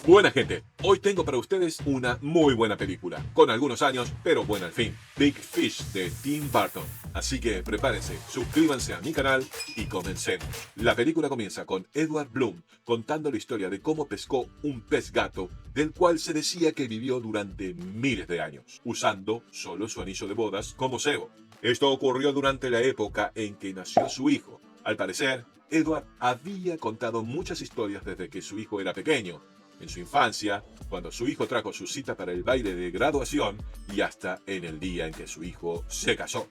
Buena gente, hoy tengo para ustedes una muy buena película, con algunos años, pero buena al fin. Big Fish de Tim Burton. Así que prepárense, suscríbanse a mi canal y comencemos. La película comienza con Edward Bloom contando la historia de cómo pescó un pez gato, del cual se decía que vivió durante miles de años, usando solo su anillo de bodas como cebo. Esto ocurrió durante la época en que nació su hijo. Al parecer, Edward había contado muchas historias desde que su hijo era pequeño, en su infancia, cuando su hijo trajo su cita para el baile de graduación y hasta en el día en que su hijo se casó.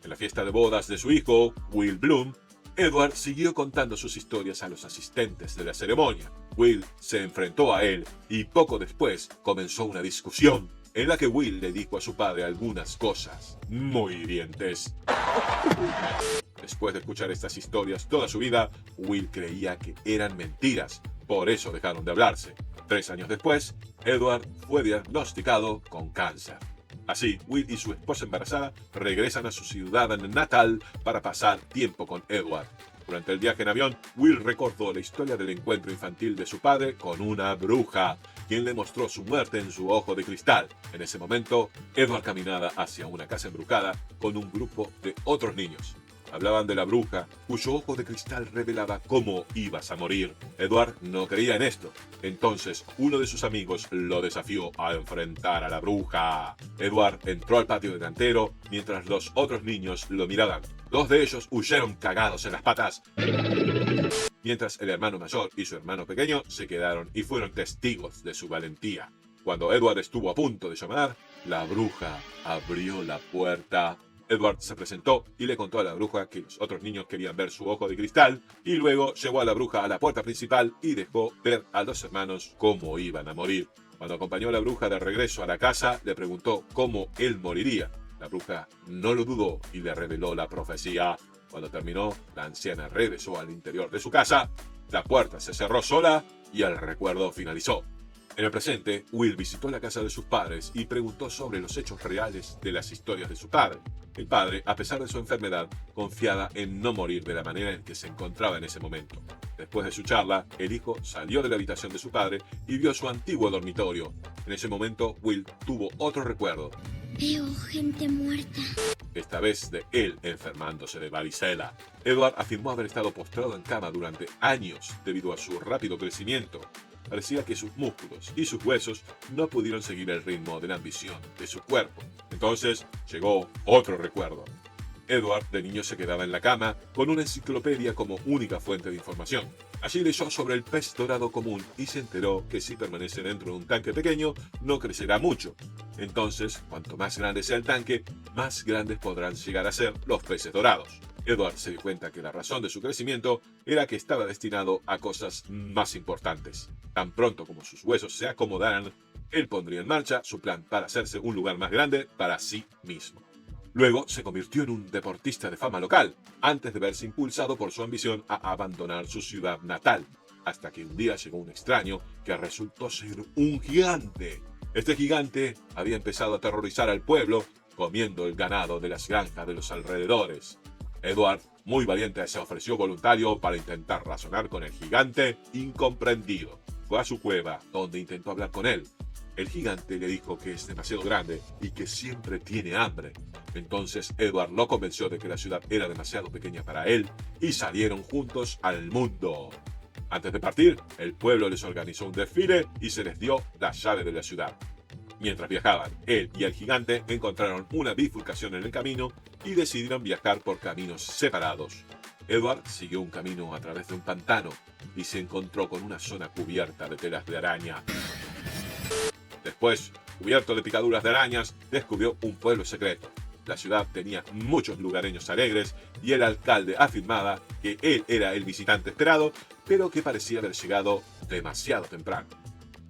En la fiesta de bodas de su hijo, Will Bloom, Edward siguió contando sus historias a los asistentes de la ceremonia. Will se enfrentó a él y poco después comenzó una discusión en la que Will le dijo a su padre algunas cosas muy hirientes. Después de escuchar estas historias toda su vida, Will creía que eran mentiras, por eso dejaron de hablarse. 3 años después, Edward fue diagnosticado con cáncer. Así, Will y su esposa embarazada regresan a su ciudad natal para pasar tiempo con Edward. Durante el viaje en avión, Will recordó la historia del encuentro infantil de su padre con una bruja, quien le mostró su muerte en su ojo de cristal. En ese momento, Edward caminaba hacia una casa embrujada con un grupo de otros niños. Hablaban de la bruja, cuyo ojo de cristal revelaba cómo ibas a morir. Edward no creía en esto. Entonces, uno de sus amigos lo desafió a enfrentar a la bruja. Edward entró al patio delantero mientras los otros niños lo miraban. 2 de ellos huyeron cagados en las patas, mientras el hermano mayor y su hermano pequeño se quedaron y fueron testigos de su valentía. Cuando Edward estuvo a punto de llamar, la bruja abrió la puerta. Edward se presentó y le contó a la bruja que los otros niños querían ver su ojo de cristal, y luego llevó a la bruja a la puerta principal y dejó ver a los hermanos cómo iban a morir. Cuando acompañó a la bruja de regreso a la casa, le preguntó cómo él moriría. La bruja no lo dudó y le reveló la profecía. Cuando terminó, la anciana regresó al interior de su casa, la puerta se cerró sola y el recuerdo finalizó. En el presente, Will visitó la casa de sus padres y preguntó sobre los hechos reales de las historias de su padre. El padre, a pesar de su enfermedad, confiaba en no morir de la manera en que se encontraba en ese momento. Después de su charla, el hijo salió de la habitación de su padre y vio su antiguo dormitorio. En ese momento, Will tuvo otro recuerdo. Veo gente muerta. Esta vez de él enfermándose de varicela. Edward afirmó haber estado postrado en cama durante años debido a su rápido crecimiento. Parecía que sus músculos y sus huesos no pudieron seguir el ritmo de la ambición de su cuerpo. Entonces llegó otro recuerdo. Edward de niño se quedaba en la cama con una enciclopedia como única fuente de información. Allí leyó sobre el pez dorado común y se enteró que si permanece dentro de un tanque pequeño no crecerá mucho. Entonces, cuanto más grande sea el tanque, más grandes podrán llegar a ser los peces dorados. Edward se dio cuenta que la razón de su crecimiento era que estaba destinado a cosas más importantes. Tan pronto como sus huesos se acomodaran, él pondría en marcha su plan para hacerse un lugar más grande para sí mismo. Luego se convirtió en un deportista de fama local, antes de verse impulsado por su ambición a abandonar su ciudad natal, hasta que un día llegó un extraño que resultó ser un gigante. Este gigante había empezado a aterrorizar al pueblo, comiendo el ganado de las granjas de los alrededores. Edward, muy valiente, se ofreció voluntario para intentar razonar con el gigante incomprendido. Fue a su cueva, donde intentó hablar con él. El gigante le dijo que es demasiado grande y que siempre tiene hambre. Entonces Edward lo convenció de que la ciudad era demasiado pequeña para él y salieron juntos al mundo. Antes de partir, el pueblo les organizó un desfile y se les dio la llave de la ciudad. Mientras viajaban, él y el gigante encontraron una bifurcación en el camino y decidieron viajar por caminos separados. Edward siguió un camino a través de un pantano y se encontró con una zona cubierta de telas de araña. Después, cubierto de picaduras de arañas, descubrió un pueblo secreto. La ciudad tenía muchos lugareños alegres y el alcalde afirmaba que él era el visitante esperado, pero que parecía haber llegado demasiado temprano.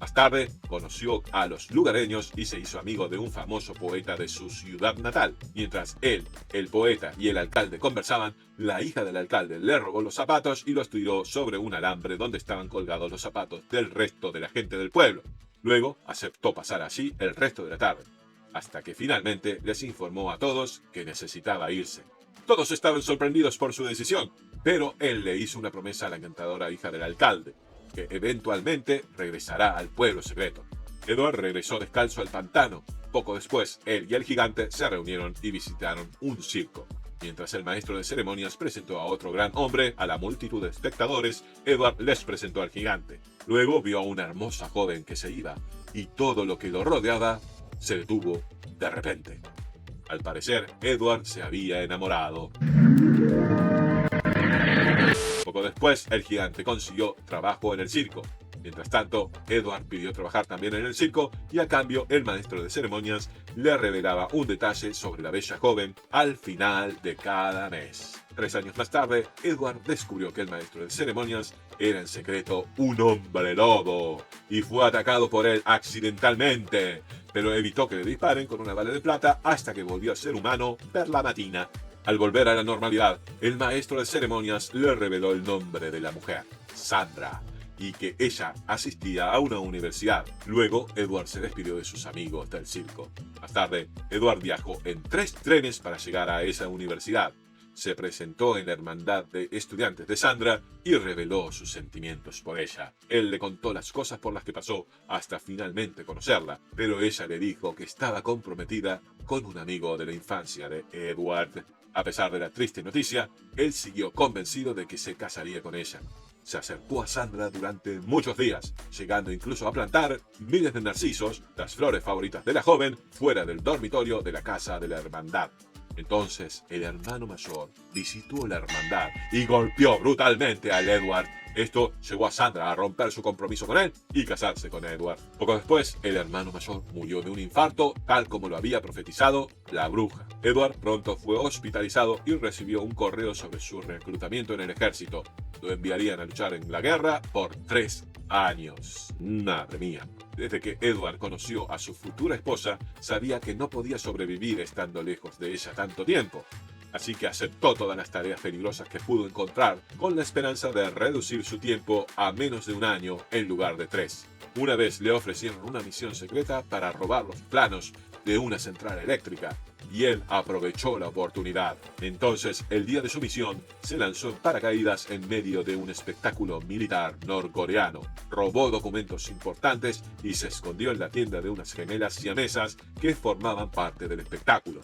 Más tarde, conoció a los lugareños y se hizo amigo de un famoso poeta de su ciudad natal. Mientras él, el poeta y el alcalde conversaban, la hija del alcalde le robó los zapatos y los tiró sobre un alambre donde estaban colgados los zapatos del resto de la gente del pueblo. Luego, aceptó pasar allí el resto de la tarde, hasta que finalmente les informó a todos que necesitaba irse. Todos estaban sorprendidos por su decisión, pero él le hizo una promesa a la encantadora hija del alcalde, que eventualmente regresará al pueblo secreto. Edward regresó descalzo al pantano. Poco después, él y el gigante se reunieron y visitaron un circo. Mientras el maestro de ceremonias presentó a otro gran hombre a la multitud de espectadores, Edward les presentó al gigante. Luego vio a una hermosa joven que se iba, y todo lo que lo rodeaba se detuvo de repente. Al parecer, Edward se había enamorado. Poco después, el gigante consiguió trabajo en el circo. Mientras tanto, Edward pidió trabajar también en el circo y a cambio el maestro de ceremonias le revelaba un detalle sobre la bella joven al final de cada mes. 3 años más tarde, Edward descubrió que el maestro de ceremonias era en secreto un hombre lobo y fue atacado por él accidentalmente, pero evitó que le disparen con una bala de plata hasta que volvió a ser humano per la matina. Al volver a la normalidad, el maestro de ceremonias le reveló el nombre de la mujer, Sandra, y que ella asistía a una universidad. Luego, Edward se despidió de sus amigos del circo. Más tarde, Edward viajó en 3 trenes para llegar a esa universidad. Se presentó en la hermandad de estudiantes de Sandra y reveló sus sentimientos por ella. Él le contó las cosas por las que pasó hasta finalmente conocerla, pero ella le dijo que estaba comprometida con un amigo de la infancia de Edward. A pesar de la triste noticia, él siguió convencido de que se casaría con ella. Se acercó a Sandra durante muchos días, llegando incluso a plantar miles de narcisos, las flores favoritas de la joven, fuera del dormitorio de la casa de la hermandad. Entonces, el hermano mayor visitó la hermandad y golpeó brutalmente a Edward. Esto llevó a Sandra a romper su compromiso con él y casarse con Edward. Poco después, el hermano mayor murió de un infarto, tal como lo había profetizado la bruja. Edward pronto fue hospitalizado y recibió un correo sobre su reclutamiento en el ejército. Lo enviarían a luchar en la guerra por 3 años. Madre mía. Desde que Edward conoció a su futura esposa, sabía que no podía sobrevivir estando lejos de ella tanto tiempo. Así que aceptó todas las tareas peligrosas que pudo encontrar, con la esperanza de reducir su tiempo a menos de 1 año en lugar de 3. Una vez le ofrecieron una misión secreta para robar los planos de una central eléctrica, y él aprovechó la oportunidad. Entonces, el día de su misión, se lanzó en paracaídas en medio de un espectáculo militar norcoreano, robó documentos importantes y se escondió en la tienda de unas gemelas siamesas que formaban parte del espectáculo.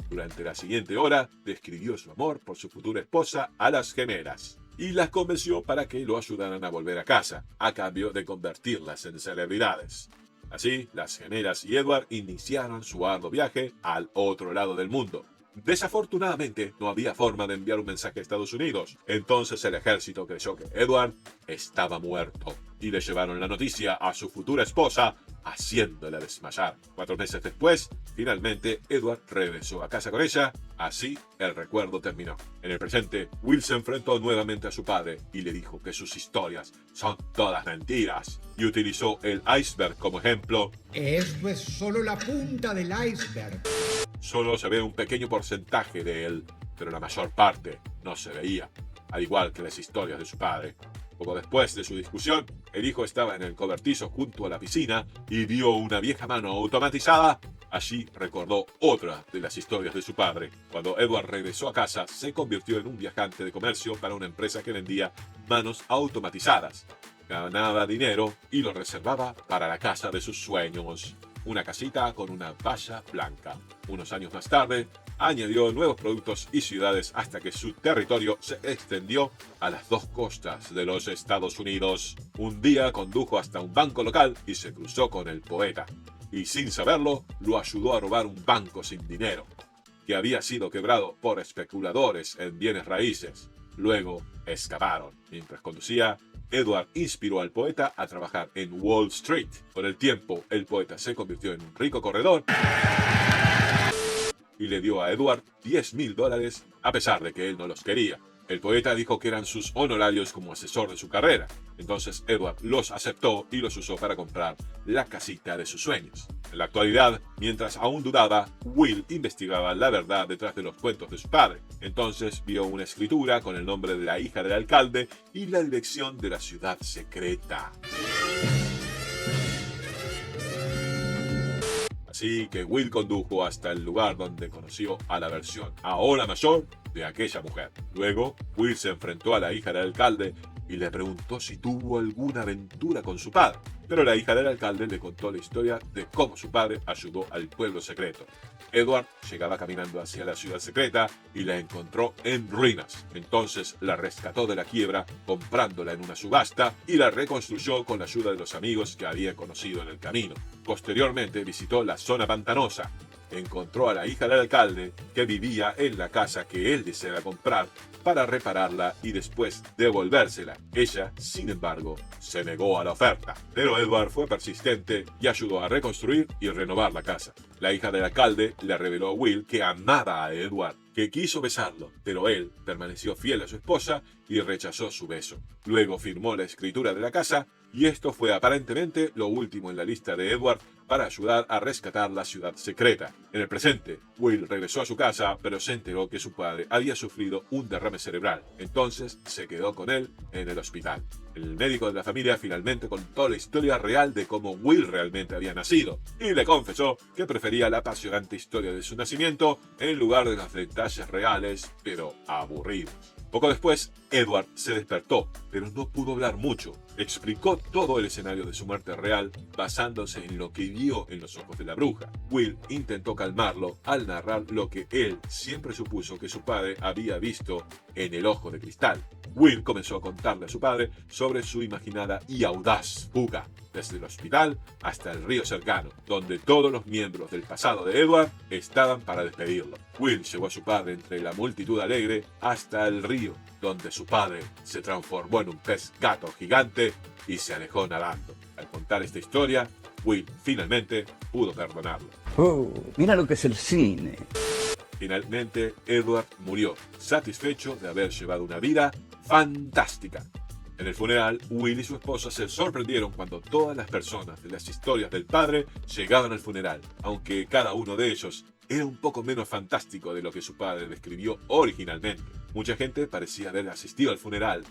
Durante la siguiente hora, describió su amor por su futura esposa a las gemelas y las convenció para que lo ayudaran a volver a casa, a cambio de convertirlas en celebridades. Así, las gemelas y Edward iniciaron su arduo viaje al otro lado del mundo. Desafortunadamente, no había forma de enviar un mensaje a Estados Unidos. Entonces el ejército creyó que Edward estaba muerto y le llevaron la noticia a su futura esposa, haciéndola desmayar. 4 meses después, finalmente Edward regresó a casa con ella. Así, el recuerdo terminó. En el presente, Will se enfrentó nuevamente a su padre y le dijo que sus historias son todas mentiras, y utilizó el iceberg como ejemplo. Esto es solo la punta del iceberg. Solo se ve un pequeño porcentaje de él, pero la mayor parte no se veía, al igual que las historias de su padre. Poco después de su discusión, el hijo estaba en el cobertizo junto a la piscina y vio una vieja mano automatizada. Allí recordó otra de las historias de su padre. Cuando Edward regresó a casa, se convirtió en un viajante de comercio para una empresa que vendía manos automatizadas. Ganaba dinero y lo reservaba para la casa de sus sueños, una casita con una valla blanca. Unos años más tarde, añadió nuevos productos y ciudades hasta que su territorio se extendió a las 2 costas de los Estados Unidos. Un día condujo hasta un banco local y se cruzó con el poeta, y sin saberlo, lo ayudó a robar un banco sin dinero, que había sido quebrado por especuladores en bienes raíces. Luego escaparon. Mientras conducía, Edward inspiró al poeta a trabajar en Wall Street. Con el tiempo, el poeta se convirtió en un rico corredor y le dio a Edward $10,000 a pesar de que él no los quería. El poeta dijo que eran sus honorarios como asesor de su carrera. Entonces Edward los aceptó y los usó para comprar la casita de sus sueños. En la actualidad, mientras aún dudaba, Will investigaba la verdad detrás de los cuentos de su padre. Entonces vio una escritura con el nombre de la hija del alcalde y la dirección de la ciudad secreta. Así que Will condujo hasta el lugar donde conoció a la versión ahora mayor de aquella mujer. Luego, Will se enfrentó a la hija del alcalde y le preguntó si tuvo alguna aventura con su padre. Pero la hija del alcalde le contó la historia de cómo su padre ayudó al pueblo secreto. Edward llegaba caminando hacia la ciudad secreta y la encontró en ruinas. Entonces la rescató de la quiebra comprándola en una subasta y la reconstruyó con la ayuda de los amigos que había conocido en el camino. Posteriormente visitó la zona pantanosa. Encontró a la hija del alcalde que vivía en la casa que él deseaba comprar para repararla y después devolvérsela. Ella, sin embargo, se negó a la oferta. Pero Edward fue persistente y ayudó a reconstruir y renovar la casa. La hija del alcalde le reveló a Will que amaba a Edward, que quiso besarlo, pero él permaneció fiel a su esposa y rechazó su beso. Luego firmó la escritura de la casa y esto fue aparentemente lo último en la lista de Edward para ayudar a rescatar la ciudad secreta. En el presente, Will regresó a su casa, pero se enteró que su padre había sufrido un derrame cerebral. Entonces se quedó con él en el hospital. El médico de la familia finalmente contó la historia real de cómo Will realmente había nacido y le confesó que prefería la apasionante historia de su nacimiento en lugar de los detalles reales, pero aburridos. Poco después, Edward se despertó, pero no pudo hablar mucho. Explicó todo el escenario de su muerte real basándose en lo que vio en los ojos de la bruja. Will intentó calmarlo al narrar lo que él siempre supuso que su padre había visto en el ojo de cristal. Will comenzó a contarle a su padre sobre su imaginada y audaz fuga desde el hospital hasta el río cercano, donde todos los miembros del pasado de Edward estaban para despedirlo. Will llevó a su padre entre la multitud alegre hasta el río, donde su padre se transformó en un pez gato gigante y se alejó nadando. Al contar esta historia, Will finalmente pudo perdonarlo. Oh, mira lo que es el cine. Finalmente, Edward murió, satisfecho de haber llevado una vida fantástica. En el funeral, Will y su esposa se sorprendieron cuando todas las personas de las historias del padre llegaban al funeral, aunque cada uno de ellos era un poco menos fantástico de lo que su padre describió originalmente. Mucha gente parecía haber asistido al funeral,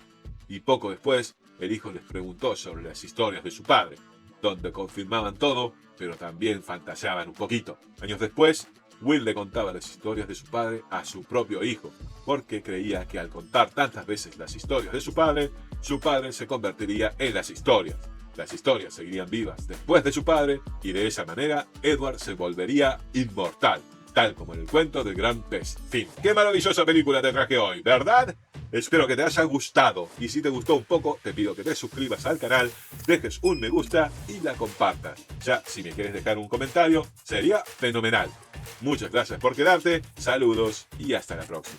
y poco después, el hijo les preguntó sobre las historias de su padre, donde confirmaban todo, pero también fantaseaban un poquito. Años después, Will le contaba las historias de su padre a su propio hijo, porque creía que al contar tantas veces las historias de su padre se convertiría en las historias. Las historias seguirían vivas después de su padre y de esa manera Edward se volvería inmortal, tal como en el cuento del gran pez. Fin. ¡Qué maravillosa película te traje hoy!, ¿verdad? Espero que te haya gustado y si te gustó un poco te pido que te suscribas al canal, dejes un me gusta y la compartas. Ya si me quieres dejar un comentario sería fenomenal. Muchas gracias por quedarte, saludos y hasta la próxima.